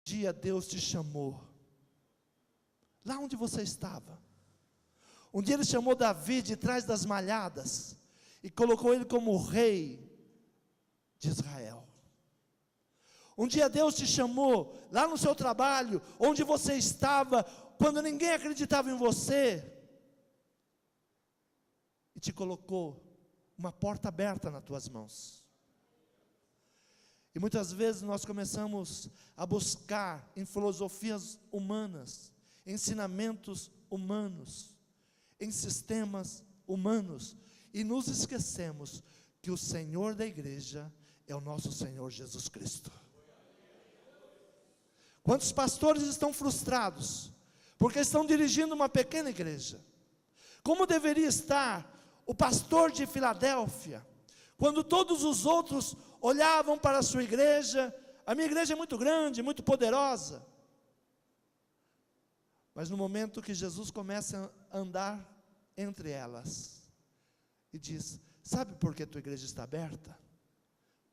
dia Deus te chamou, lá onde você estava. Um dia Ele chamou Davi de trás das malhadas, e colocou ele como rei de Israel. Um dia Deus te chamou, lá no seu trabalho, onde você estava, quando ninguém acreditava em você, e te colocou uma porta aberta nas tuas mãos. E muitas vezes nós começamos a buscar em filosofias humanas, ensinamentos humanos, em sistemas humanos, e nos esquecemos que o Senhor da igreja é o nosso Senhor Jesus Cristo. Quantos pastores estão frustrados, porque estão dirigindo uma pequena igreja? Como deveria estar o pastor de Filadélfia, quando todos os outros olhavam para a sua igreja? A minha igreja é muito grande, muito poderosa. Mas no momento que Jesus começa a andar entre elas, e diz: sabe por que a tua igreja está aberta?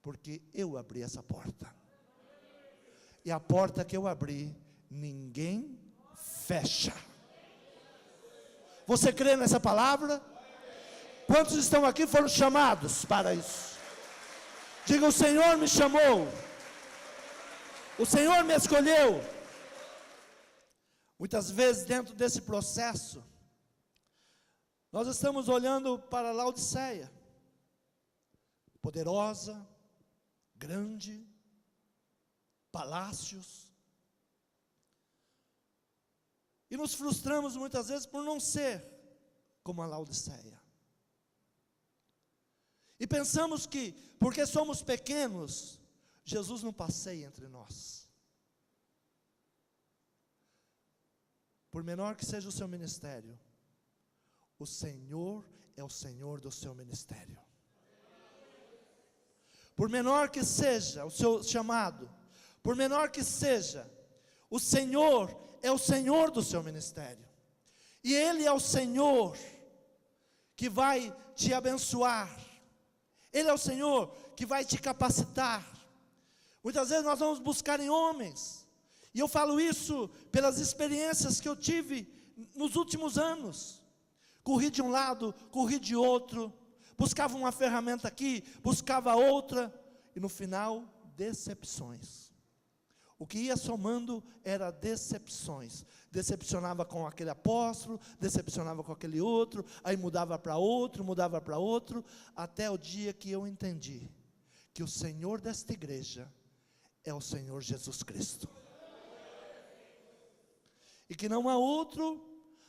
Porque eu abri essa porta. E a porta que eu abri, ninguém fecha. Você crê nessa palavra? Quantos estão aqui foram chamados para isso? Diga: o Senhor me chamou, o Senhor me escolheu. Muitas vezes dentro desse processo, nós estamos olhando para Laodiceia, poderosa, grande, palácios, e nos frustramos muitas vezes por não ser como a Laodiceia. E pensamos que, porque somos pequenos, Jesus não passeia entre nós. Por menor que seja o seu ministério, o Senhor é o Senhor do seu ministério. Por menor que seja o seu chamado, por menor que seja, o Senhor é o Senhor do seu ministério. E Ele é o Senhor que vai te abençoar. Ele é o Senhor que vai te capacitar. Muitas vezes nós vamos buscar em homens, e eu falo isso pelas experiências que eu tive nos últimos anos. Corri de um lado, corri de outro, buscava uma ferramenta aqui, buscava outra, e no final, decepções. O que ia somando era decepções. Decepcionava com aquele apóstolo, decepcionava com aquele outro, aí mudava para outro, até o dia que eu entendi que o Senhor desta igreja é o Senhor Jesus Cristo. E que não há outro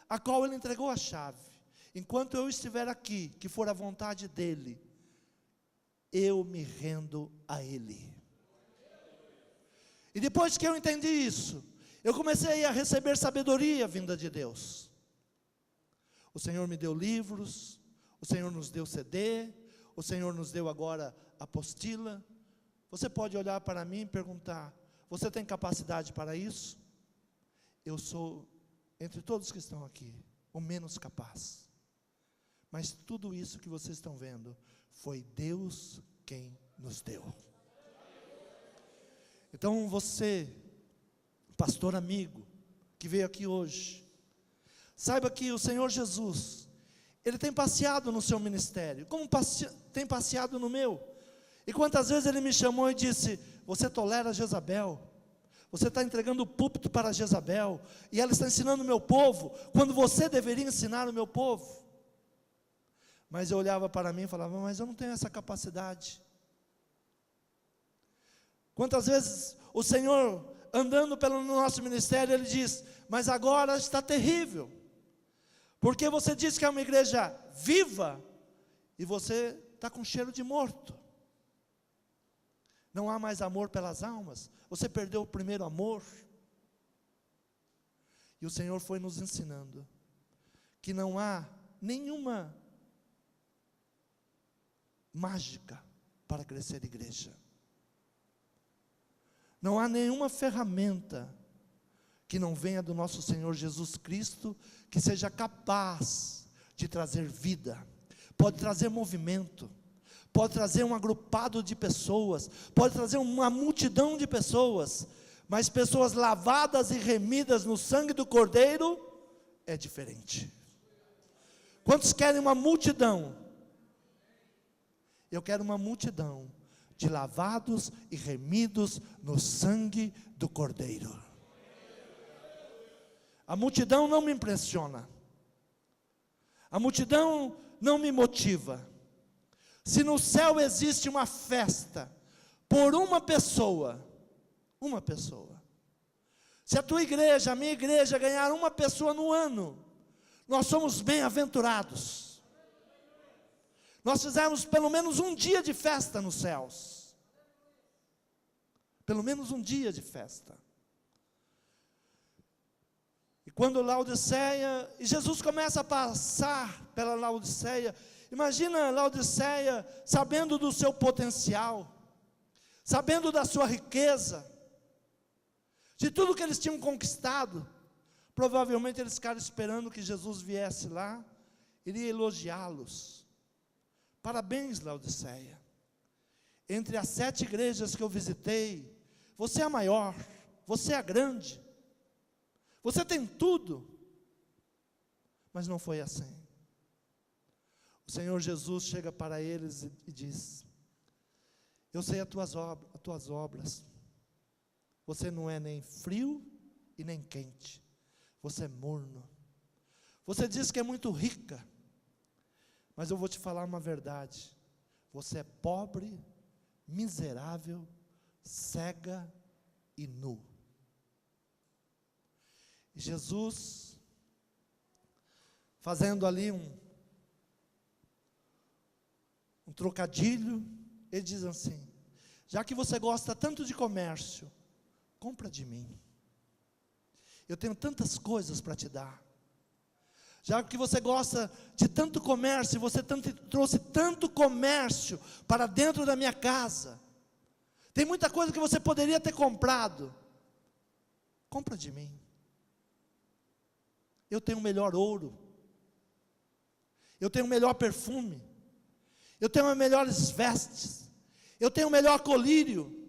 a qual Ele entregou a chave. Enquanto eu estiver aqui, que for a vontade dEle, eu me rendo a Ele. E depois que eu entendi isso, eu comecei a receber sabedoria vinda de Deus. O Senhor me deu livros, o Senhor nos deu CD, o Senhor nos deu agora apostila. Você pode olhar para mim e perguntar: você tem capacidade para isso? Eu sou, entre todos que estão aqui, o menos capaz. Mas tudo isso que vocês estão vendo, foi Deus quem nos deu. Então você, pastor amigo, que veio aqui hoje, saiba que o Senhor Jesus, Ele tem passeado no seu ministério, como tem passeado no meu. E quantas vezes Ele me chamou e disse: você tolera Jezabel, você está entregando o púlpito para Jezabel, e ela está ensinando o meu povo, quando você deveria ensinar o meu povo. Mas eu olhava para mim e falava: mas eu não tenho essa capacidade. Quantas vezes o Senhor, andando pelo nosso ministério, Ele diz: mas agora está terrível, porque você diz que é uma igreja viva, e você está com cheiro de morto. Não há mais amor pelas almas, você perdeu o primeiro amor. E o Senhor foi nos ensinando que não há nenhuma mágica para crescer igreja. Não há nenhuma ferramenta que não venha do nosso Senhor Jesus Cristo, que seja capaz de trazer vida. Pode trazer movimento, pode trazer um agrupado de pessoas, pode trazer uma multidão de pessoas, mas pessoas lavadas e remidas no sangue do Cordeiro é diferente. Quantos querem uma multidão? Eu quero uma multidão de lavados e remidos no sangue do Cordeiro. A multidão não me impressiona. A multidão não me motiva. Se no céu existe uma festa por uma pessoa, se a tua igreja, a minha igreja ganhar uma pessoa no ano, nós somos bem-aventurados. Nós fizemos pelo menos um dia de festa nos céus. Pelo menos um dia de festa. E quando Laodiceia, e Jesus começa a passar pela Laodiceia, imagina Laodiceia sabendo do seu potencial, sabendo da sua riqueza, de tudo que eles tinham conquistado. Provavelmente eles ficaram esperando que Jesus viesse lá, iria elogiá-los. Parabéns, Laodiceia. Entre as 7 igrejas que eu visitei, você é a maior, você é a grande, você tem tudo. Mas não foi assim. O Senhor Jesus chega para eles e diz: eu sei as tuas obras. Você não é nem frio e nem quente. Você é morno. Você diz que é muito rica. Mas eu vou te falar uma verdade. Você é pobre, miserável, cega e nu. E Jesus, fazendo ali um trocadilho, ele diz assim: já que você gosta tanto de comércio, compra de mim. Eu tenho tantas coisas para te dar. Já que você gosta de tanto comércio, você trouxe tanto comércio para dentro da minha casa. Tem muita coisa que você poderia ter comprado. Compra de mim. Eu tenho o melhor ouro. Eu tenho o melhor perfume. Eu tenho as melhores vestes. Eu tenho o melhor colírio.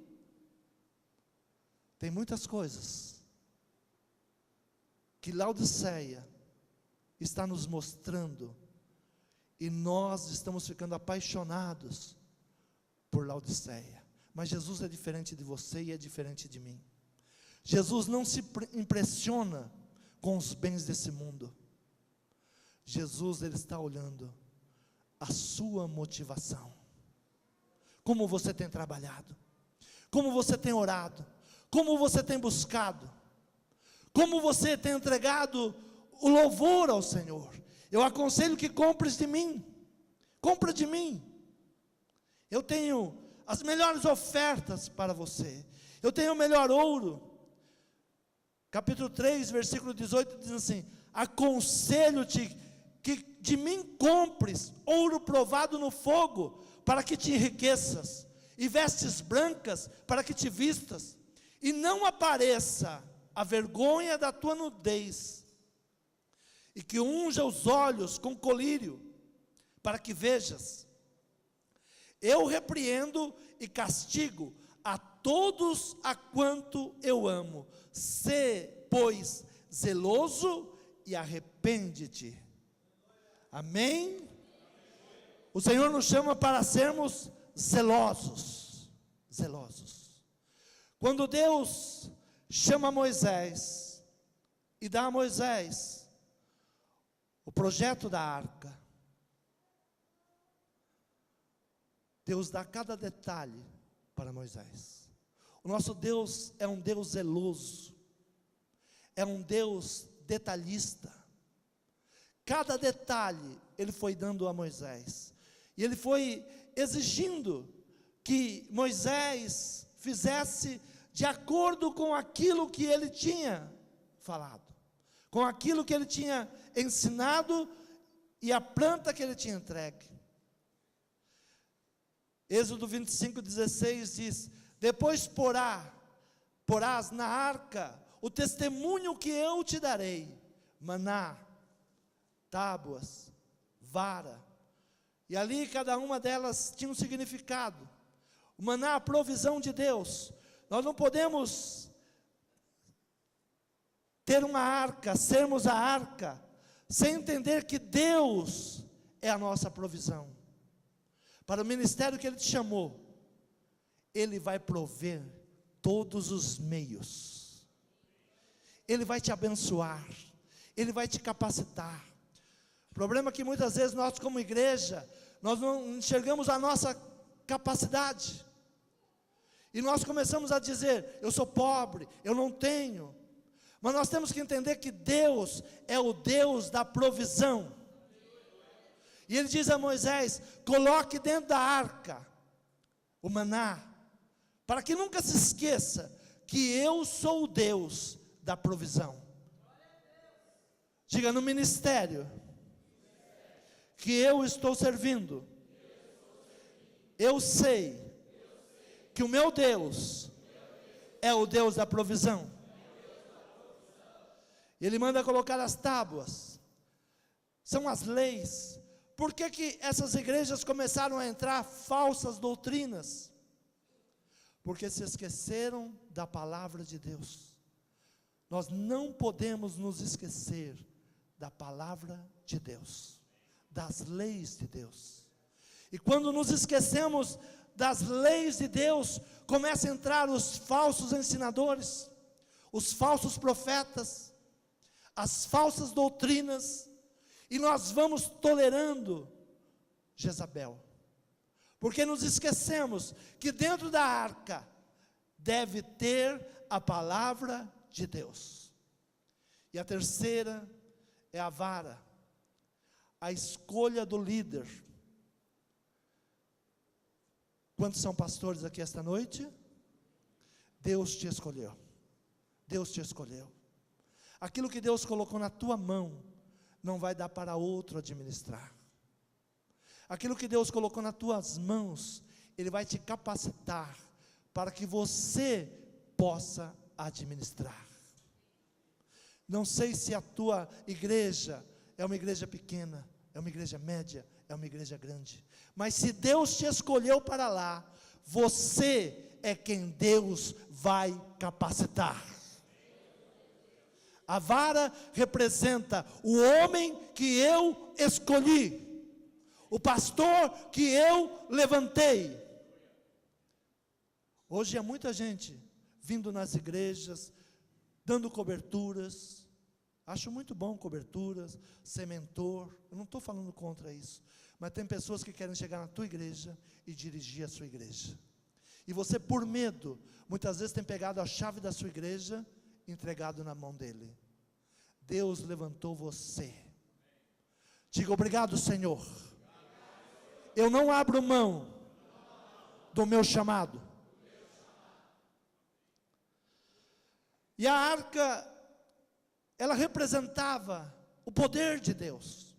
Tem muitas coisas que Laodiceia está nos mostrando, e nós estamos ficando apaixonados por Laodiceia. Mas Jesus é diferente de você e é diferente de mim. Jesus não se impressiona com os bens desse mundo. Jesus, ele está olhando a sua motivação. Como você tem trabalhado, como você tem orado, como você tem buscado, como você tem entregado o louvor ao Senhor. Eu aconselho que compres de mim. Compra de mim. Eu tenho as melhores ofertas para você. Eu tenho o melhor ouro. Capítulo 3, versículo 18 diz assim: aconselho-te que de mim compres ouro provado no fogo, para que te enriqueças, e vestes brancas para que te vistas, e não apareça a vergonha da tua nudez, e que unja os olhos com colírio, para que vejas. Eu repreendo e castigo a todos a quanto eu amo. Sê, pois, zeloso e arrepende-te. Amém? O Senhor nos chama para sermos zelosos. Zelosos. Quando Deus chama Moisés e dá a Moisés o projeto da arca, Deus dá cada detalhe para Moisés. O nosso Deus é um Deus zeloso, é um Deus detalhista. Cada detalhe Ele foi dando a Moisés, e Ele foi exigindo que Moisés fizesse de acordo com aquilo que Ele tinha falado, com aquilo que Ele tinha ensinado e a planta que Ele tinha entregue. Êxodo 25:16 diz: depois porás na arca o testemunho que eu te darei, maná, tábuas, vara, e ali cada uma delas tinha um significado. O maná, a provisão de Deus. Nós não podemos ter uma arca, sermos a arca, sem entender que Deus é a nossa provisão. Para o ministério que Ele te chamou, Ele vai prover todos os meios. Ele vai te abençoar, Ele vai te capacitar. O problema é que muitas vezes nós como igreja, nós não enxergamos a nossa capacidade. E nós começamos a dizer, eu sou pobre, eu não tenho. Mas nós temos que entender que Deus é o Deus da provisão. E Ele diz a Moisés, coloque dentro da arca o maná, para que nunca se esqueça que eu sou o Deus da provisão. Diga, no ministério que eu estou servindo, eu sei que o meu Deus é o Deus da provisão. Ele manda colocar as tábuas, são as leis. Por que que essas igrejas começaram a entrar falsas doutrinas? Porque se esqueceram da palavra de Deus. Nós não podemos nos esquecer da palavra de Deus, das leis de Deus. E quando nos esquecemos das leis de Deus, começam a entrar os falsos ensinadores, os falsos profetas, as falsas doutrinas, e nós vamos tolerando Jezabel, porque nos esquecemos que dentro da arca deve ter a palavra de Deus. E a terceira é a vara, a escolha do líder. Quantos são pastores aqui esta noite? Deus te escolheu. Deus te escolheu. Aquilo que Deus colocou na tua mão, não vai dar para outro administrar. Aquilo que Deus colocou nas tuas mãos, Ele vai te capacitar, para que você possa administrar. Não sei se a tua igreja é uma igreja pequena, é uma igreja média, é uma igreja grande, mas se Deus te escolheu para lá, você é quem Deus vai capacitar. A vara representa o homem que eu escolhi, o pastor que eu levantei. Hoje há muita gente vindo nas igrejas, dando coberturas. Acho muito bom coberturas, ser mentor. Eu não estou falando contra isso, mas tem pessoas que querem chegar na tua igreja e dirigir a sua igreja. E você, por medo, muitas vezes tem pegado a chave da sua igreja, entregado na mão dele. Deus levantou você. Diga, obrigado, Senhor. Eu não abro mão do meu chamado. E a arca, ela representava o poder de Deus.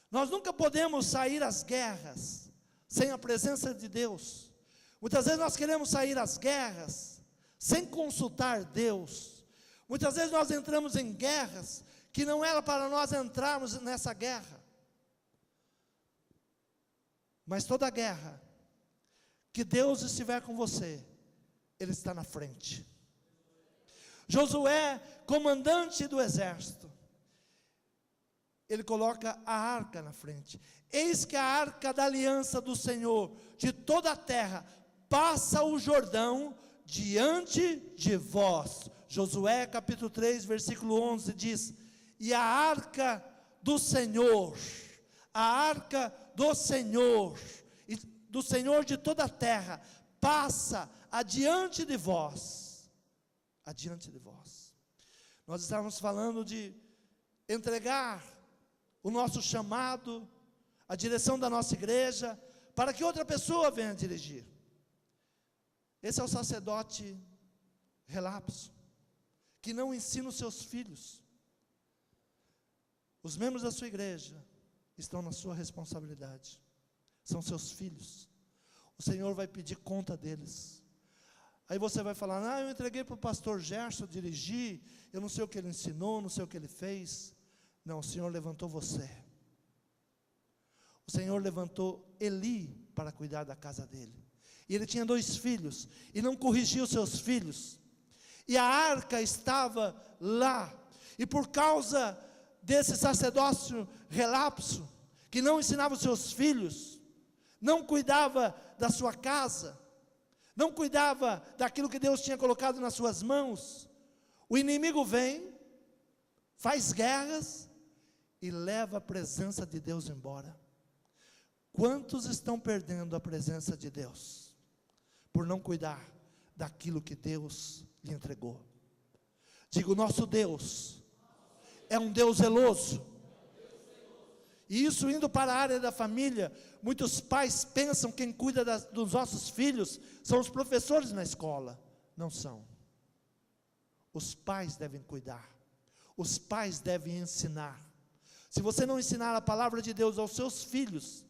Nós nunca podemos sair às guerras sem a presença de Deus. Muitas vezes nós queremos sair às guerras sem consultar Deus. Muitas vezes nós entramos em guerras que não era para nós entrarmos nessa guerra. Mas toda guerra que Deus estiver com você, Ele está na frente. Josué, comandante do exército, ele coloca a arca na frente. Eis que a arca da aliança do Senhor de toda a terra passa o Jordão diante de vós. Josué capítulo 3, versículo 11 diz: e a arca do Senhor, a arca do Senhor, e do Senhor de toda a terra, passa adiante de vós. Adiante de vós. Nós estávamos falando de entregar o nosso chamado, a direção da nossa igreja, para que outra pessoa venha dirigir. Esse é o sacerdote relapso, que não ensina os seus filhos. Os membros da sua igreja estão na sua responsabilidade, são seus filhos. O Senhor vai pedir conta deles. Aí você vai falar, eu entreguei para o pastor Gerson dirigir, eu não sei o que ele ensinou, não sei o que ele fez. Não, o Senhor levantou você. O Senhor levantou Eli para cuidar da casa dele. E ele tinha 2 filhos, e não corrigiu seus filhos. E a arca estava lá. E por causa desse sacerdócio relapso, que não ensinava os seus filhos, não cuidava da sua casa, não cuidava daquilo que Deus tinha colocado nas suas mãos, o inimigo vem, faz guerras e leva a presença de Deus embora. Quantos estão perdendo a presença de Deus por não cuidar daquilo que Deus lhe entregou? Digo, nosso Deus é um Deus zeloso. E isso indo para a área da família, muitos pais pensam que quem cuida dos nossos filhos são os professores na escola. Não são. Os pais devem cuidar. Os pais devem ensinar. Se você não ensinar a palavra de Deus aos seus filhos,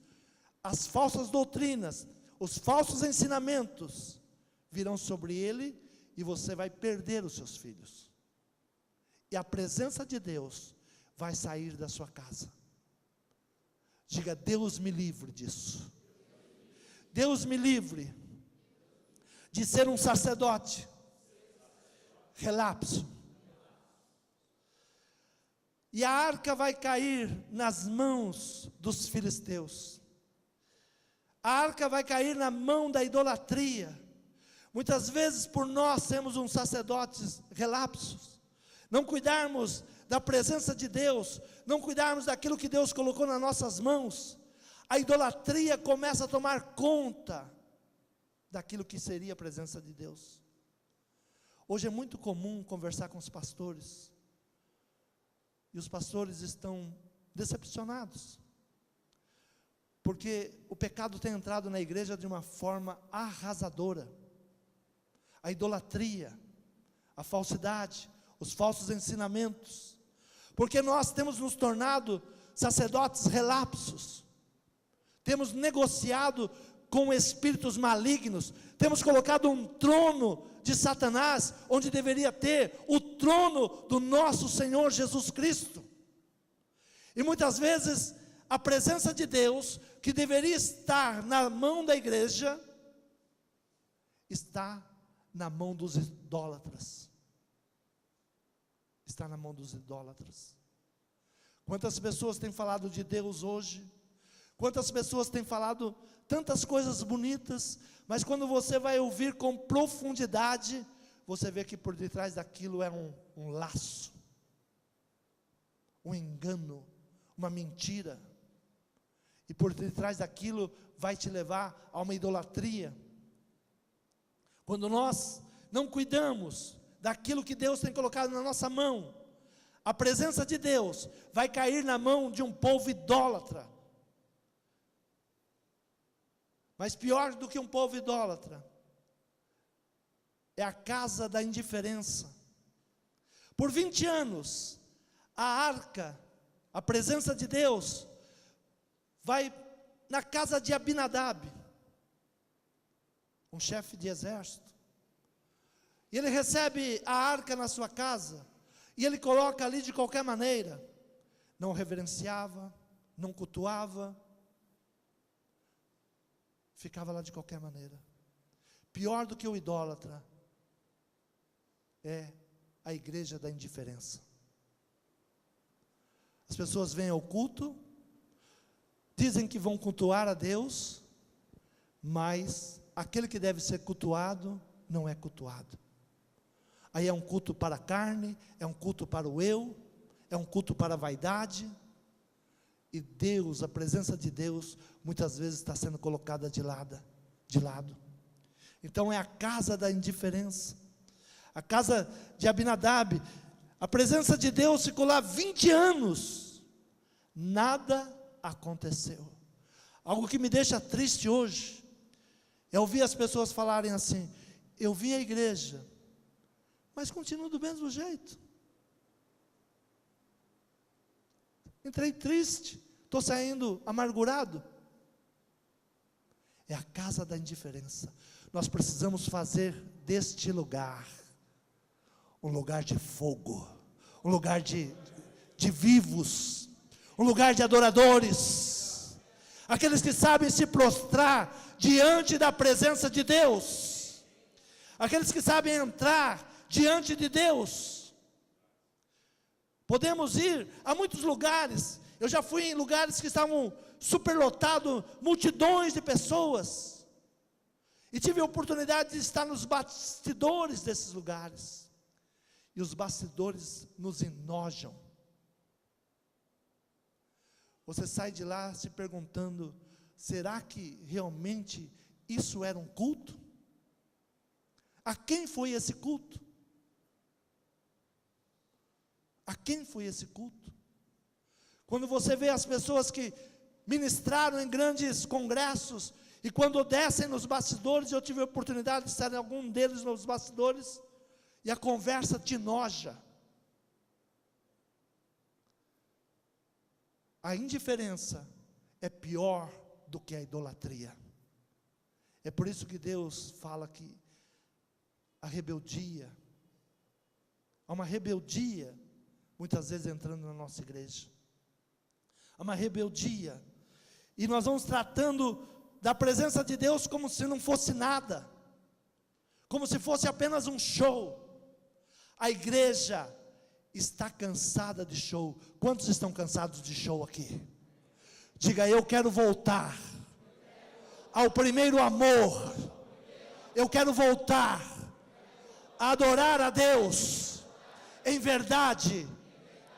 as falsas doutrinas, os falsos ensinamentos virão sobre ele e você vai perder os seus filhos. E a presença de Deus vai sair da sua casa. Diga, Deus me livre disso. Deus me livre de ser um sacerdote relapso. E a arca vai cair nas mãos dos filisteus. A arca vai cair na mão da idolatria. Muitas vezes por nós sermos uns sacerdotes relapsos, não cuidarmos da presença de Deus, não cuidarmos daquilo que Deus colocou nas nossas mãos, a idolatria começa a tomar conta daquilo que seria a presença de Deus. Hoje é muito comum conversar com os pastores, e os pastores estão decepcionados, porque o pecado tem entrado na igreja de uma forma arrasadora. A idolatria, a falsidade, os falsos ensinamentos, porque nós temos nos tornado sacerdotes relapsos, temos negociado com espíritos malignos, temos colocado um trono de Satanás, onde deveria ter o trono do nosso Senhor Jesus Cristo. E muitas vezes a presença de Deus, que deveria estar na mão da igreja, está na mão dos idólatras. Está na mão dos idólatras. Quantas pessoas têm falado de Deus hoje? Quantas pessoas têm falado tantas coisas bonitas, mas quando você vai ouvir com profundidade, você vê que por detrás daquilo é um laço, um engano, uma mentira, e por detrás daquilo vai te levar a uma idolatria. Quando nós não cuidamos daquilo que Deus tem colocado na nossa mão, a presença de Deus vai cair na mão de um povo idólatra. Mas pior do que um povo idólatra, é a casa da indiferença. Por 20 anos, a arca, a presença de Deus, vai na casa de Abinadab, um chefe de exército, e ele recebe a arca na sua casa, e ele coloca ali de qualquer maneira, não reverenciava, não cultuava, ficava lá de qualquer maneira. Pior do que o idólatra é a igreja da indiferença. As pessoas vêm ao culto, dizem que vão cultuar a Deus, mas aquele que deve ser cultuado não é cultuado. Aí é um culto para a carne, é um culto para o eu, é um culto para a vaidade. E Deus, a presença de Deus, muitas vezes está sendo colocada de lado. Então é a casa da indiferença. A casa de Abinadab, a presença de Deus ficou lá 20 anos. Nada aconteceu. Algo que me deixa triste hoje, é ouvir as pessoas falarem assim: eu vim à igreja, mas continuo do mesmo jeito. Entrei triste, estou saindo amargurado. É a casa da indiferença. Nós precisamos fazer deste lugar um lugar de fogo, um lugar de vivos, um lugar de adoradores, aqueles que sabem se prostrar diante da presença de Deus, aqueles que sabem entrar diante de Deus. Podemos ir a muitos lugares. Eu já fui em lugares que estavam superlotados, multidões de pessoas. E tive a oportunidade de estar nos bastidores desses lugares. E os bastidores nos enojam. Você sai de lá se perguntando: será que realmente isso era um culto? A quem foi esse culto? A quem foi esse culto? Quando você vê as pessoas que ministraram em grandes congressos, e quando descem nos bastidores, eu tive a oportunidade de estar em algum deles nos bastidores, e a conversa te enoja. A indiferença é pior do que a idolatria. É por isso que Deus fala que a rebeldia, há uma rebeldia, muitas vezes entrando na nossa igreja. Há uma rebeldia, e nós vamos tratando da presença de Deus como se não fosse nada, como se fosse apenas um show. A igreja está cansada de show. Quantos estão cansados de show aqui? Diga: eu quero voltar ao primeiro amor. Eu quero voltar a adorar a Deus em verdade,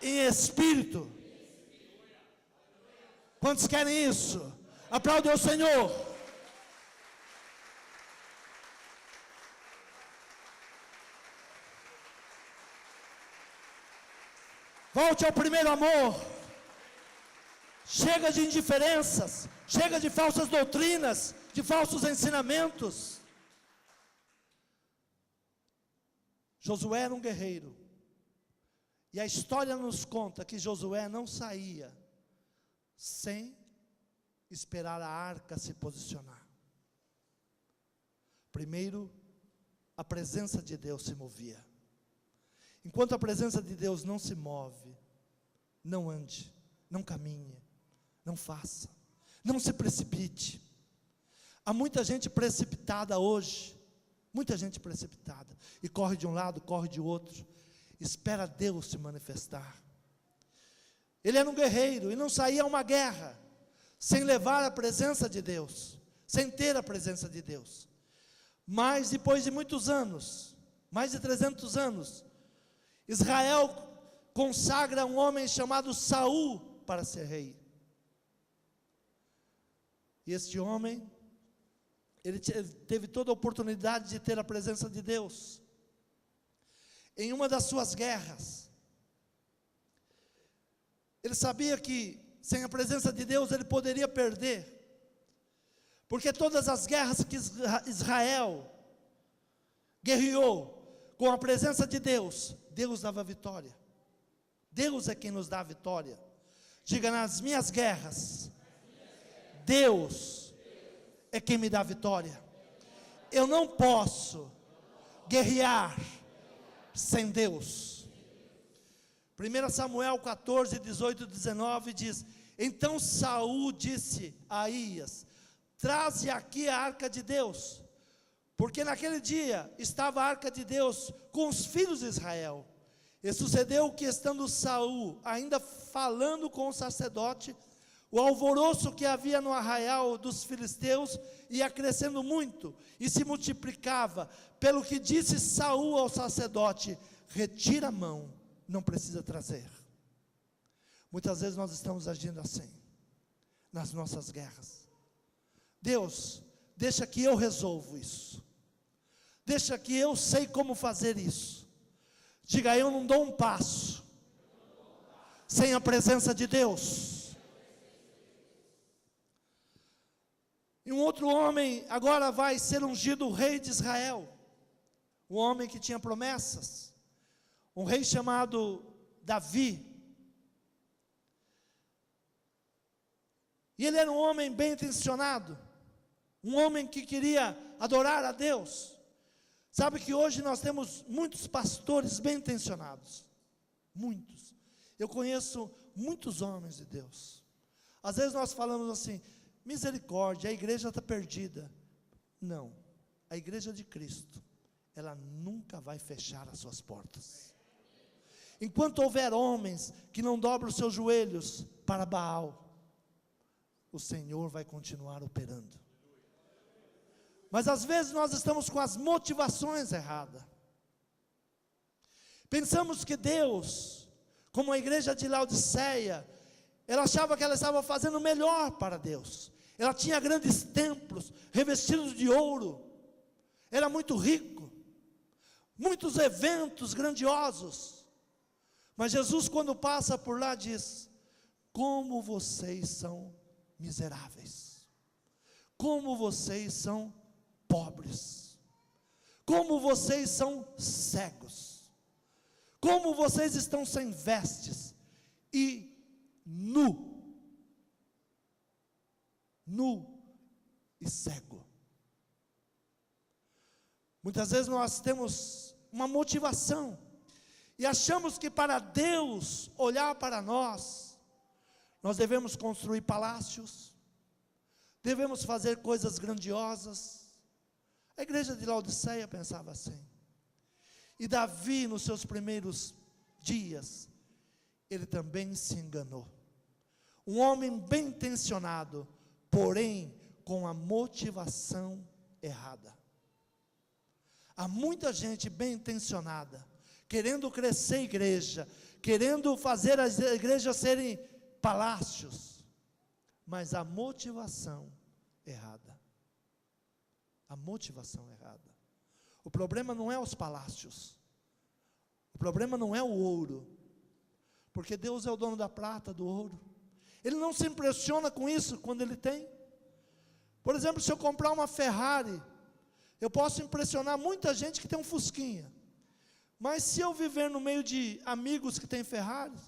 em espírito. Quantos querem isso? Aplaude ao Senhor. Volte ao primeiro amor. Chega de indiferenças, chega de falsas doutrinas, de falsos ensinamentos. Josué era um guerreiro, e a história nos conta que Josué não saía sem esperar a arca se posicionar. Primeiro, a presença de Deus se movia. Enquanto a presença de Deus não se move, não ande, não caminhe, não faça, não se precipite. Há muita gente precipitada hoje, muita gente precipitada, e corre de um lado, corre de outro, espera Deus se manifestar. Ele era um guerreiro, e não saía a uma guerra, sem levar a presença de Deus, sem ter a presença de Deus. Mas depois de muitos anos, mais de 300 anos, Israel consagra um homem chamado Saul para ser rei. E este homem, ele teve toda a oportunidade de ter a presença de Deus. Em uma das suas guerras, ele sabia que sem a presença de Deus ele poderia perder, porque todas as guerras que Israel guerreou com a presença de Deus, Deus dava vitória. Deus é quem nos dá a vitória. Diga: nas minhas guerras, Deus é quem me dá a vitória. Eu não posso guerrear sem Deus. 1 Samuel 14, 18 e 19 diz: então Saul disse a Aías: traze aqui a arca de Deus, porque naquele dia estava a arca de Deus com os filhos de Israel. E sucedeu que, estando Saul ainda falando com o sacerdote, o alvoroço que havia no arraial dos filisteus ia crescendo muito, e se multiplicava, pelo que disse Saul ao sacerdote: retira a mão, não precisa trazer. Muitas vezes nós estamos agindo assim, nas nossas guerras. Deus, deixa que eu resolvo isso, deixa que eu sei como fazer isso. Diga: eu não dou um passo sem a presença de Deus. E um outro homem agora vai ser ungido rei de Israel, um homem que tinha promessas, um rei chamado Davi. E ele era um homem bem intencionado, um homem que queria adorar a Deus. Sabe que hoje nós temos muitos pastores bem intencionados, muitos. Eu conheço muitos homens de Deus. Às vezes nós falamos assim: misericórdia, a igreja está perdida. Não, a igreja de Cristo, ela nunca vai fechar as suas portas. enquanto houver homens que não dobram os seus joelhos para Baal, o Senhor vai continuar operando. Mas às vezes nós estamos com as motivações erradas. Pensamos que Deus, como a igreja de Laodiceia, ela achava que ela estava fazendo o melhor para Deus. Ela tinha grandes templos, revestidos de ouro, era muito rico, muitos eventos grandiosos. Mas Jesus, quando passa por lá, diz: como vocês são miseráveis, como vocês são pobres, como vocês são cegos, como vocês estão sem vestes e nu e cego. Muitas vezes nós temos uma motivação e achamos que para Deus olhar para nós devemos construir palácios, devemos fazer coisas grandiosas. A igreja de Laodiceia pensava assim. E Davi, nos seus primeiros dias, ele também se enganou. Um homem bem intencionado, porém com a motivação errada. Há muita gente bem intencionada, querendo crescer a igreja, querendo fazer as igrejas serem palácios, mas a motivação errada. A motivação errada. O problema não é os palácios, o problema não é o ouro, porque Deus é o dono da prata, do ouro. Ele não se impressiona com isso quando ele tem. Por exemplo, se eu comprar uma Ferrari, eu posso impressionar muita gente que tem um Fusquinha, mas se eu viver no meio de amigos que têm Ferraris,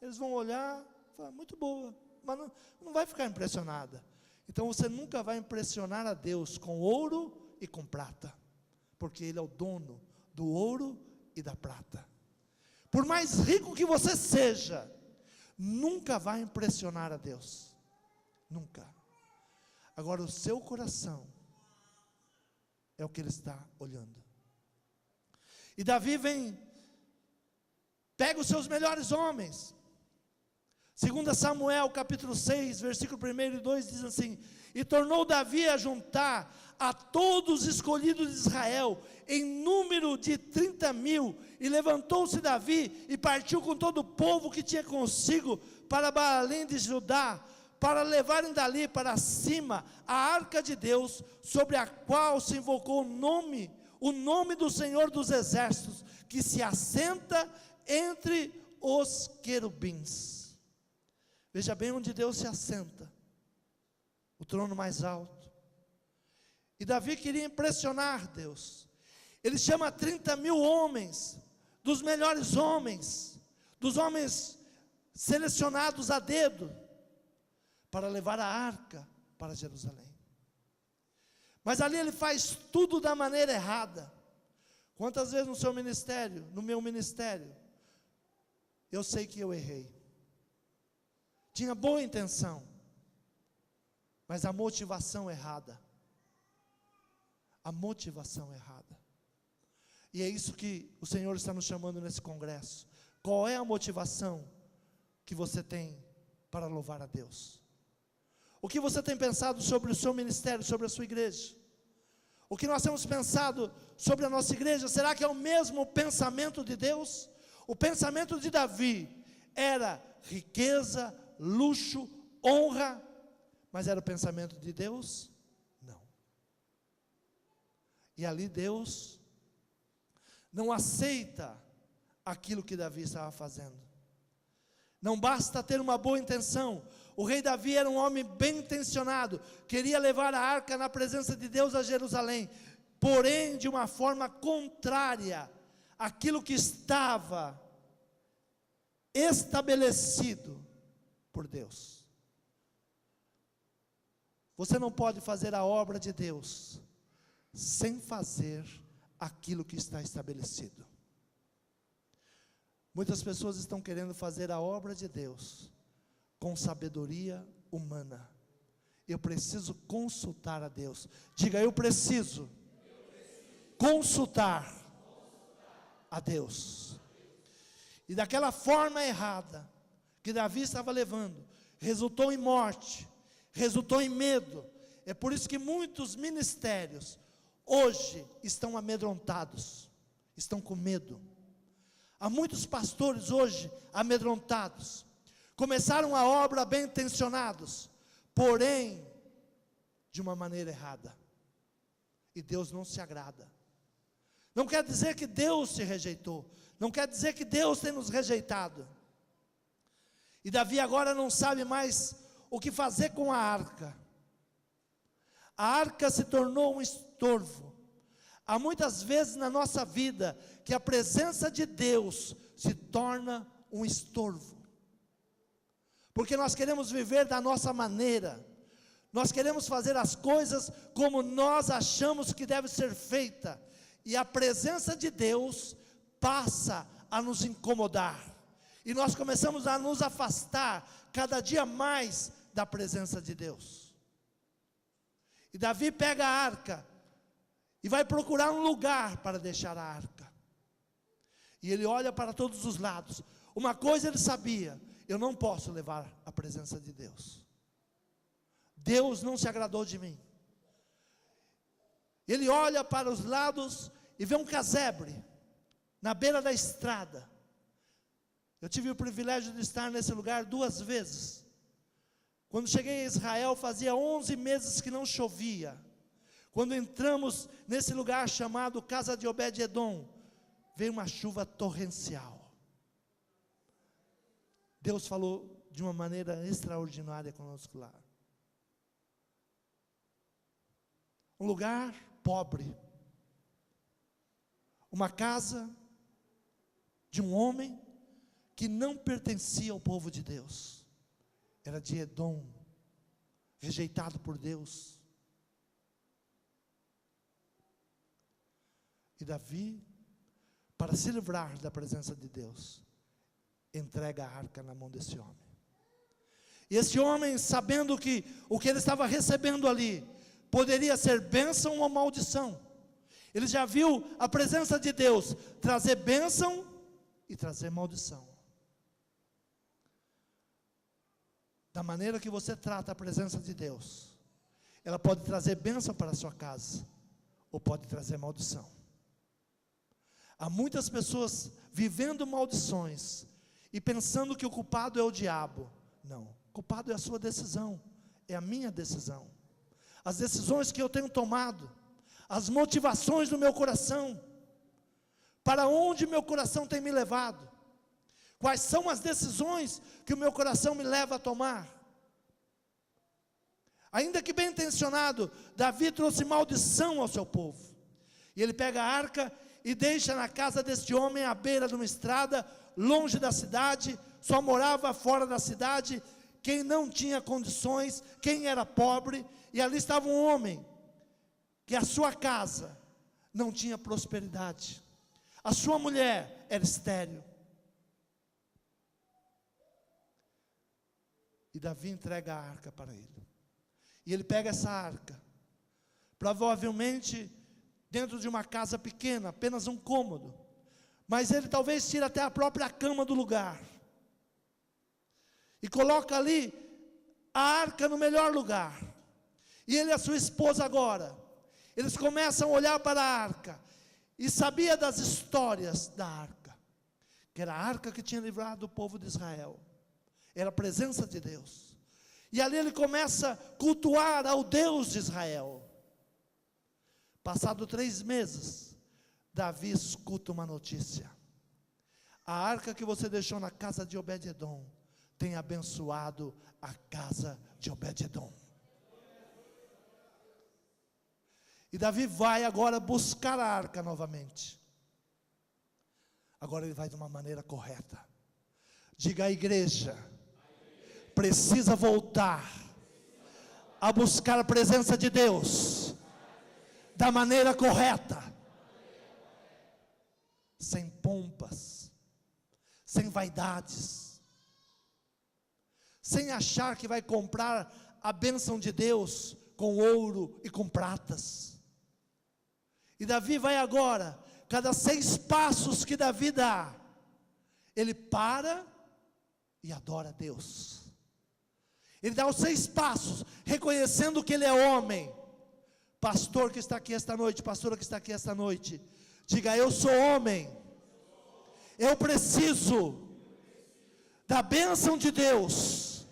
eles vão olhar e falar: muito boa, mas não vai ficar impressionada. Então você nunca vai impressionar a Deus com ouro e com prata, porque Ele é o dono do ouro e da prata. Por mais rico que você seja, nunca vai impressionar a Deus, nunca. Agora o seu coração é o que Ele está olhando. E Davi pega os seus melhores homens. 2 Samuel capítulo 6, versículo 1 e 2 diz assim: e tornou Davi a juntar a todos os escolhidos de Israel, em número de 30.000, e levantou-se Davi, e partiu com todo o povo que tinha consigo, para Baalém de Judá, para levarem dali para cima a arca de Deus, sobre a qual se invocou o nome do Senhor dos Exércitos, que se assenta entre os querubins. Veja bem onde Deus se assenta, o trono mais alto. E Davi queria impressionar Deus. Ele chama 30.000 homens, dos melhores homens, dos homens selecionados a dedo, para levar a arca para Jerusalém. Mas ali ele faz tudo da maneira errada. Quantas vezes no seu ministério, no meu ministério, eu sei que eu errei. Tinha boa intenção, mas a motivação errada. A motivação errada. E é isso que o Senhor está nos chamando nesse congresso. Qual é a motivação que você tem para louvar a Deus? O que você tem pensado sobre o seu ministério, sobre a sua igreja? O que nós temos pensado sobre a nossa igreja? Será que é o mesmo pensamento de Deus? O pensamento de Davi era riqueza, luxo, honra, mas era o pensamento de Deus? Não. E ali Deus não aceita aquilo que Davi estava fazendo. Não basta ter uma boa intenção. O rei Davi era um homem bem intencionado, queria levar a arca na presença de Deus a Jerusalém, porém de uma forma contrária àquilo que estava estabelecido por Deus. Você não pode fazer a obra de Deus sem fazer aquilo que está estabelecido. Muitas pessoas estão querendo fazer a obra de Deus com sabedoria humana. Eu preciso consultar a Deus. Diga: eu preciso consultar a Deus. E daquela forma errada que Davi estava levando, resultou em morte, resultou em medo. É por isso que muitos ministérios hoje estão amedrontados, estão com medo. Há muitos pastores hoje amedrontados. Começaram a obra bem intencionados, porém, de uma maneira errada. E Deus não se agrada. Não quer dizer que Deus se rejeitou. Não quer dizer que Deus tem nos rejeitado. E Davi agora não sabe mais o que fazer com a arca. A arca se tornou um estorvo. Há muitas vezes na nossa vida que a presença de Deus se torna um estorvo. Porque nós queremos viver da nossa maneira. Nós queremos fazer as coisas como nós achamos que deve ser feita. E a presença de Deus passa a nos incomodar. E nós começamos a nos afastar cada dia mais da presença de Deus. E Davi pega a arca e vai procurar um lugar para deixar a arca. E ele olha para todos os lados. Uma coisa ele sabia: eu não posso levar a presença de Deus. Deus não se agradou de mim. Ele olha para os lados e vê um casebre na beira da estrada. Eu tive o privilégio de estar nesse lugar 2 vezes. Quando cheguei a Israel, fazia 11 meses que não chovia. Quando entramos nesse lugar chamado Casa de Obed-Edom, veio uma chuva torrencial. Deus falou de uma maneira extraordinária conosco lá. Um lugar pobre. Uma casa de um homem que não pertencia ao povo de Deus. Era de Edom, rejeitado por Deus. E Davi, para se livrar da presença de Deus, entrega a arca na mão desse homem. E esse homem, sabendo que o que ele estava recebendo ali poderia ser bênção ou maldição, ele já viu a presença de Deus trazer bênção e trazer maldição. Da maneira que você trata a presença de Deus, ela pode trazer bênção para a sua casa, ou pode trazer maldição. Há muitas pessoas vivendo maldições e pensando que o culpado é o diabo. Não, o culpado é a sua decisão, é a minha decisão. As decisões que eu tenho tomado, as motivações do meu coração, para onde meu coração tem me levado, quais são as decisões que o meu coração me leva a tomar. Ainda que bem intencionado, Davi trouxe maldição ao seu povo. E ele pega a arca e deixa na casa deste homem à beira de uma estrada, longe da cidade. Só morava fora da cidade quem não tinha condições, quem era pobre. E ali estava um homem que a sua casa não tinha prosperidade, a sua mulher era estéril. E Davi entrega a arca para ele. E ele pega essa arca, provavelmente dentro de uma casa pequena, apenas um cômodo, mas ele talvez tira até a própria cama do lugar, e coloca ali a arca no melhor lugar. E ele e a sua esposa agora, eles começam a olhar para a arca, e sabia das histórias da arca, que era a arca que tinha livrado o povo de Israel, era a presença de Deus. E ali ele começa a cultuar ao Deus de Israel. Passado 3 meses, Davi escuta uma notícia: a arca que você deixou na casa de Obed-Edom tem abençoado a casa de Obed-Edom. E Davi vai agora buscar a arca novamente. Agora ele vai de uma maneira correta. Diga: a igreja precisa voltar a buscar a presença de Deus da maneira correta, sem pompas, sem vaidades, sem achar que vai comprar a bênção de Deus com ouro e com pratas. E Davi vai agora, cada 6 passos que Davi dá, ele para e adora a Deus. Ele dá os 6 passos, reconhecendo que ele é homem. Pastor que está aqui esta noite, pastora que está aqui esta noite, diga: eu sou homem, eu preciso da bênção de Deus,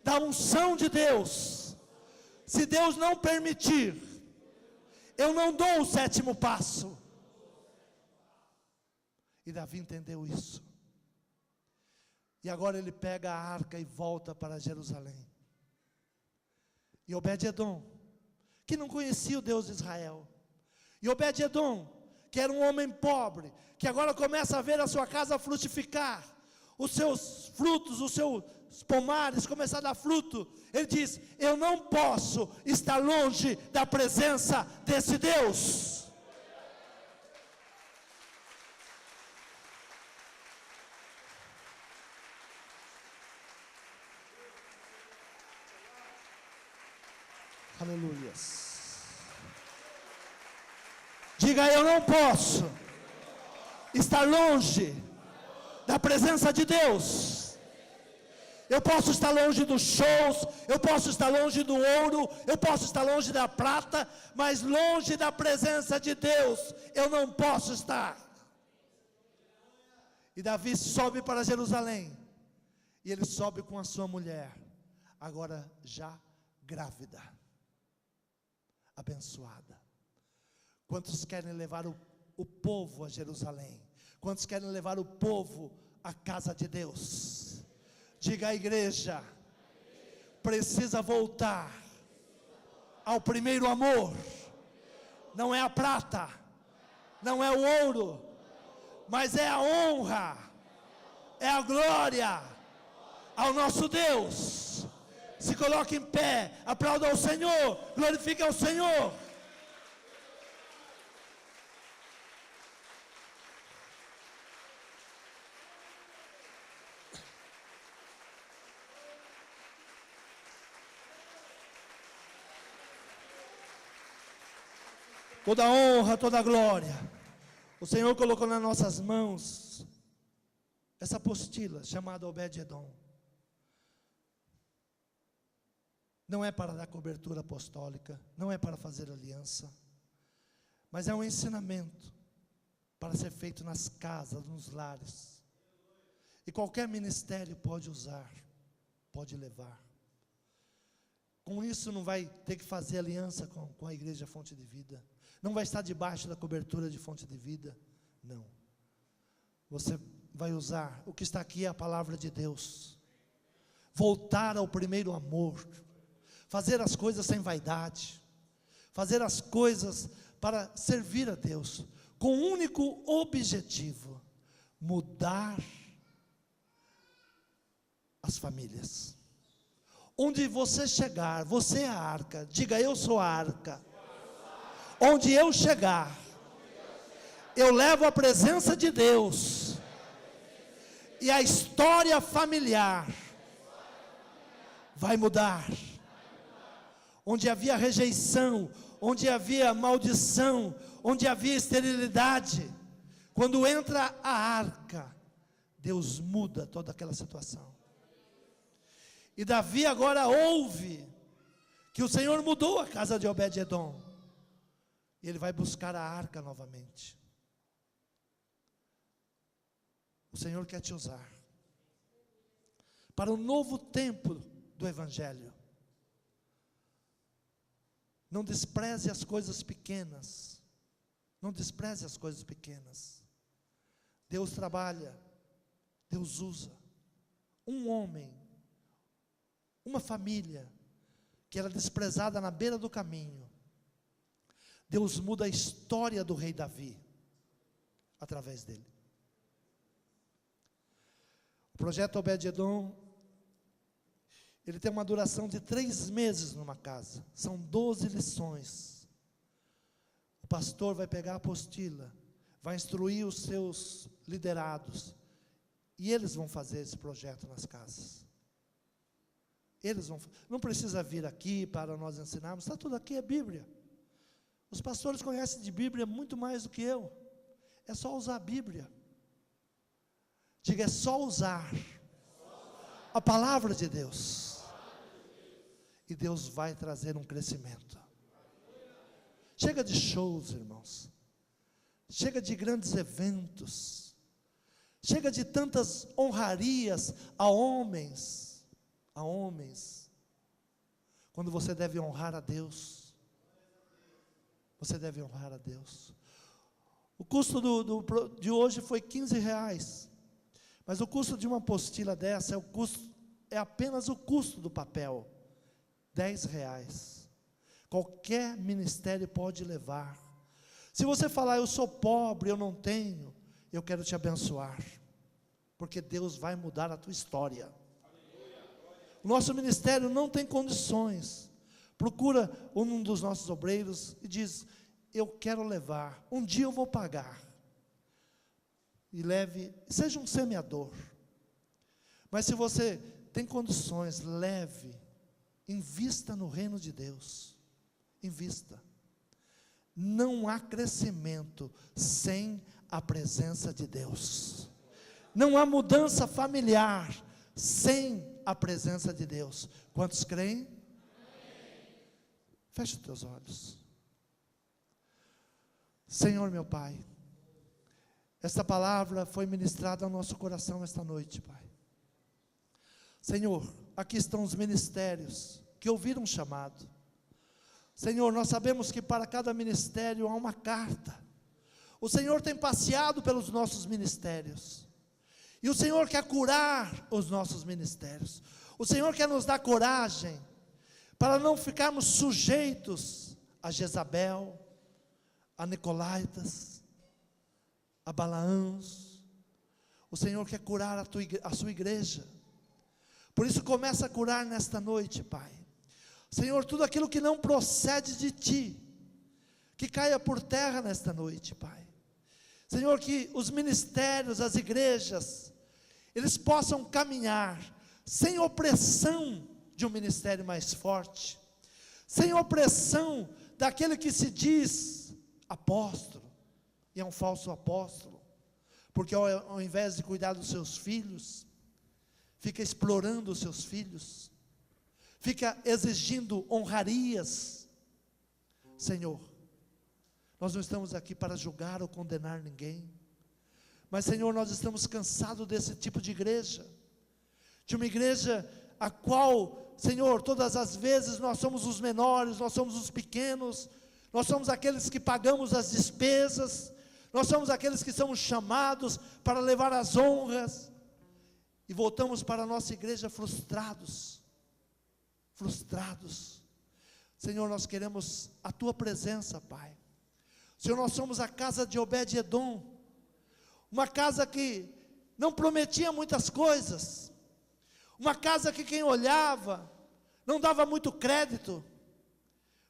da unção de Deus. Se Deus não permitir, eu não dou o 7º passo. E Davi entendeu isso. E agora ele pega a arca e volta para Jerusalém. E Obed-edom, que não conhecia o Deus de Israel, e Obed-edom, que era um homem pobre, que agora começa a ver a sua casa frutificar, os seus frutos, os seus pomares começar a dar fruto, ele diz: eu não posso estar longe da presença desse Deus. Aleluias. Diga: eu não posso estar longe da presença de Deus. Eu posso estar longe dos shows, eu posso estar longe do ouro, eu posso estar longe da prata, mas longe da presença de Deus eu não posso estar. E Davi sobe para Jerusalém, e ele sobe com a sua mulher, agora já grávida, abençoada. Quantos querem levar o povo a Jerusalém? Quantos querem levar o povo à casa de Deus? Diga: a igreja precisa voltar ao primeiro amor. Não é a prata, não é o ouro, mas é a honra, é a glória ao nosso Deus. Se coloque em pé, aplauda ao Senhor, glorifique ao Senhor. Toda honra, toda glória, o Senhor colocou nas nossas mãos essa apostila chamada Obed-edom. Não é para dar cobertura apostólica, não é para fazer aliança, mas é um ensinamento para ser feito nas casas, nos lares. E qualquer ministério pode usar, pode levar. Com isso não vai ter que fazer aliança com a igreja Fonte de Vida. Não vai estar debaixo da cobertura de Fonte de Vida. Não. Você vai usar, o que está aqui é a palavra de Deus. Voltar ao primeiro amor. Fazer as coisas sem vaidade. Fazer as coisas para servir a Deus. Com um único objetivo: mudar as famílias. Onde você chegar, você é a arca. Diga: eu sou a arca. Onde eu chegar, eu levo a presença de Deus. E a história familiar vai mudar. Onde havia rejeição, onde havia maldição, onde havia esterilidade, quando entra a arca, Deus muda toda aquela situação. E Davi agora ouve que o Senhor mudou a casa de Obed-edom. E ele vai buscar a arca novamente. O Senhor quer te usar para um novo tempo do Evangelho. Não despreze as coisas pequenas. Não despreze as coisas pequenas. Deus trabalha, Deus usa. Um homem, uma família que era desprezada na beira do caminho, Deus muda a história do rei Davi através dele. O projeto Obed-edom, ele tem uma duração de 3 meses numa casa. São 12 lições. O pastor vai pegar a apostila, vai instruir os seus liderados, e eles vão fazer esse projeto nas casas. Eles vão, não precisa vir aqui para nós ensinarmos, está tudo aqui, é Bíblia. Os pastores conhecem de Bíblia muito mais do que eu. É só usar a Bíblia. Diga, é só usar a palavra de Deus. E Deus vai trazer um crescimento. Chega de shows, irmãos. Chega de grandes eventos. Chega de tantas honrarias a homens. A homens. Quando você deve honrar a Deus. Você deve honrar a Deus. O custo de hoje foi R$15. Mas o custo de uma apostila dessa é apenas o custo do papel. R$10. Qualquer ministério pode levar. Se você falar, eu sou pobre, eu não tenho, eu quero te abençoar. Porque Deus vai mudar a tua história. O nosso ministério não tem condições. Procura um dos nossos obreiros e diz, eu quero levar, um dia eu vou pagar. E leve, seja um semeador. Mas se você tem condições, leve, invista no reino de Deus. Invista. Não há crescimento sem a presença de Deus. Não há mudança familiar sem a presença de Deus. Quantos creem? Feche os teus olhos. Senhor meu Pai, esta palavra foi ministrada ao nosso coração esta noite, Pai. Senhor, aqui estão os ministérios que ouviram o chamado. Senhor, nós sabemos que para cada ministério há uma carta. O Senhor tem passeado pelos nossos ministérios. E o Senhor quer curar os nossos ministérios. O Senhor quer nos dar coragem para não ficarmos sujeitos a Jezabel, a Nicolaitas, a Balaãos. O Senhor quer curar a sua igreja. Por isso começa a curar nesta noite, Pai. Senhor, tudo aquilo que não procede de Ti, que caia por terra nesta noite, Pai. Senhor, que os ministérios, as igrejas, eles possam caminhar sem opressão de um ministério mais forte, sem opressão daquele que se diz apóstolo, e é um falso apóstolo, porque ao invés de cuidar dos seus filhos, fica explorando os seus filhos, fica exigindo honrarias. Senhor, nós não estamos aqui para julgar ou condenar ninguém, mas Senhor, nós estamos cansados desse tipo de igreja, de uma igreja a qual, Senhor, todas as vezes nós somos os menores, nós somos os pequenos, nós somos aqueles que pagamos as despesas, nós somos aqueles que somos chamados para levar as honras, e voltamos para a nossa igreja frustrados. Senhor, nós queremos a Tua presença, Pai. Senhor, nós somos a casa de Obed-edom, uma casa que não prometia muitas coisas, uma casa que quem olhava, não dava muito crédito,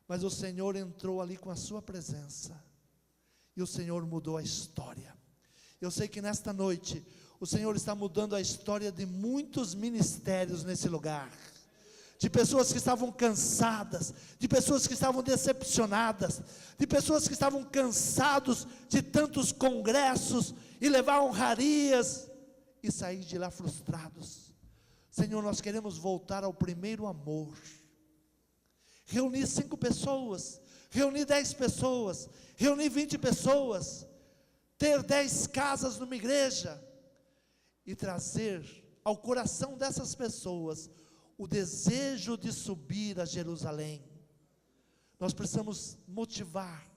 mas o Senhor entrou ali com a sua presença, e o Senhor mudou a história. Eu sei que nesta noite, o Senhor está mudando a história de muitos ministérios nesse lugar, de pessoas que estavam cansadas, de pessoas que estavam decepcionadas, de pessoas que estavam cansados de tantos congressos, e levar honrarias, e sair de lá frustrados. Senhor, nós queremos voltar ao primeiro amor, reunir 5 pessoas, reunir 10 pessoas, reunir 20 pessoas, ter 10 casas numa igreja, e trazer ao coração dessas pessoas o desejo de subir a Jerusalém. Nós precisamos motivar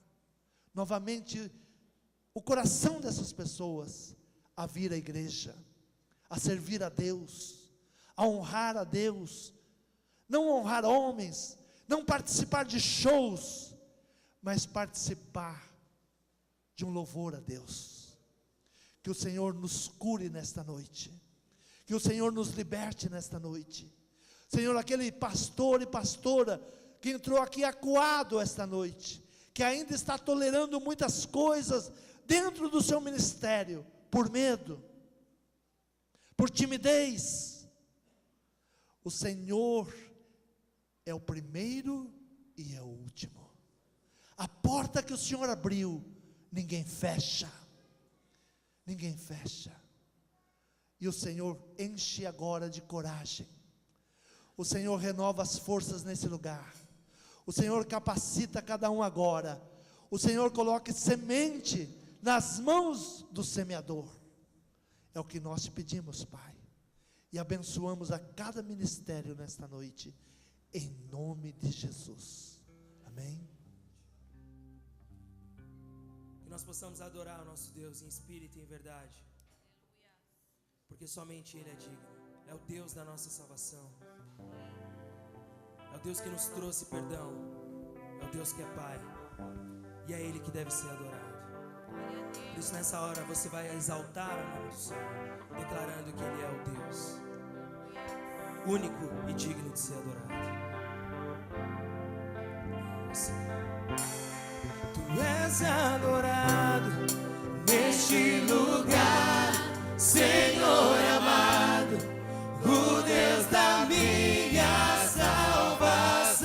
novamente o coração dessas pessoas a vir à igreja, a servir a Deus, a honrar a Deus, não honrar homens, não participar de shows, mas participar de um louvor a Deus. Que o Senhor nos cure nesta noite, que o Senhor nos liberte nesta noite. Senhor, aquele pastor e pastora que entrou aqui acuado esta noite, que ainda está tolerando muitas coisas dentro do seu ministério, por medo, por timidez, o Senhor é o primeiro e é o último. A porta que o Senhor abriu, ninguém fecha. Ninguém fecha. E o Senhor enche agora de coragem. O Senhor renova as forças nesse lugar. O Senhor capacita cada um agora. O Senhor coloque semente nas mãos do semeador. É o que nós te pedimos, Pai. E abençoamos a cada ministério nesta noite, em nome de Jesus. Amém. Que nós possamos adorar o nosso Deus em espírito e em verdade, porque somente Ele é digno. É o Deus da nossa salvação, é o Deus que nos trouxe perdão, é o Deus que é Pai, e é Ele que deve ser adorado. Por isso nessa hora você vai exaltar o nome do Senhor, declarando que Ele é o Deus único e digno de ser adorado. Tu és adorado neste lugar, Senhor amado, o Deus da minha salvação.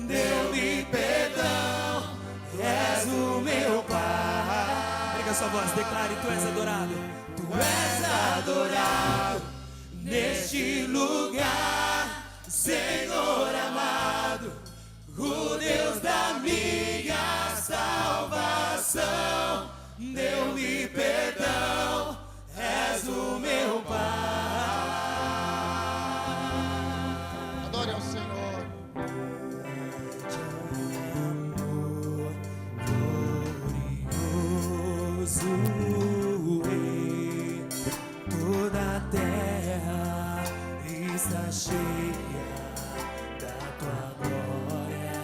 Deu-me perdão, és o meu Pai. Pega a sua voz, declare: tu és adorado. Tu és adorado neste lugar, Senhor amado, o Deus da minha salvação. Deu-me perdão, és o meu Pai. Adore ao Senhor. Glorioso Rei, toda a terra está cheia da tua glória.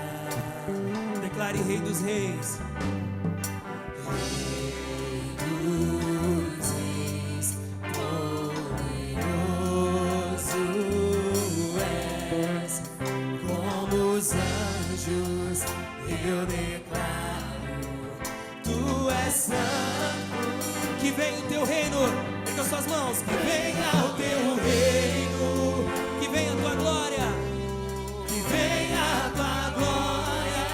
Declare: Rei dos Reis. Eu declaro, tu és santo. Que venha o teu reino, erga suas mãos. Que venha o teu reino, que venha a tua glória, que venha a tua glória,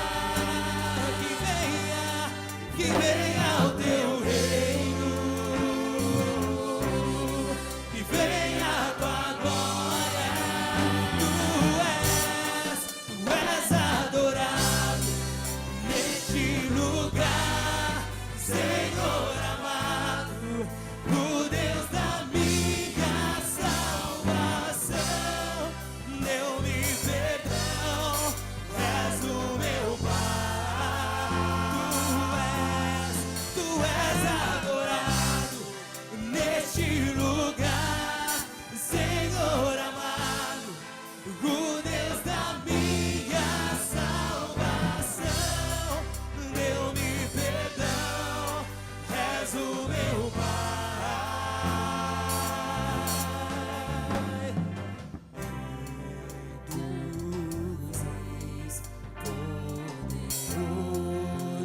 que venha o teu reino, que venha a tua glória. Tu és adorado neste lugar, Senhor amado, o Deus da minha salvação. Deu-me perdão, és o meu Pai. Tu és adorado neste lugar, Senhor amado, o Deus da minha salvação. Deu-me perdão, és o meu Pai.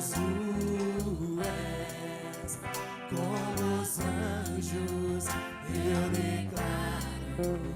Poderoso és, como os anjos eu declaro.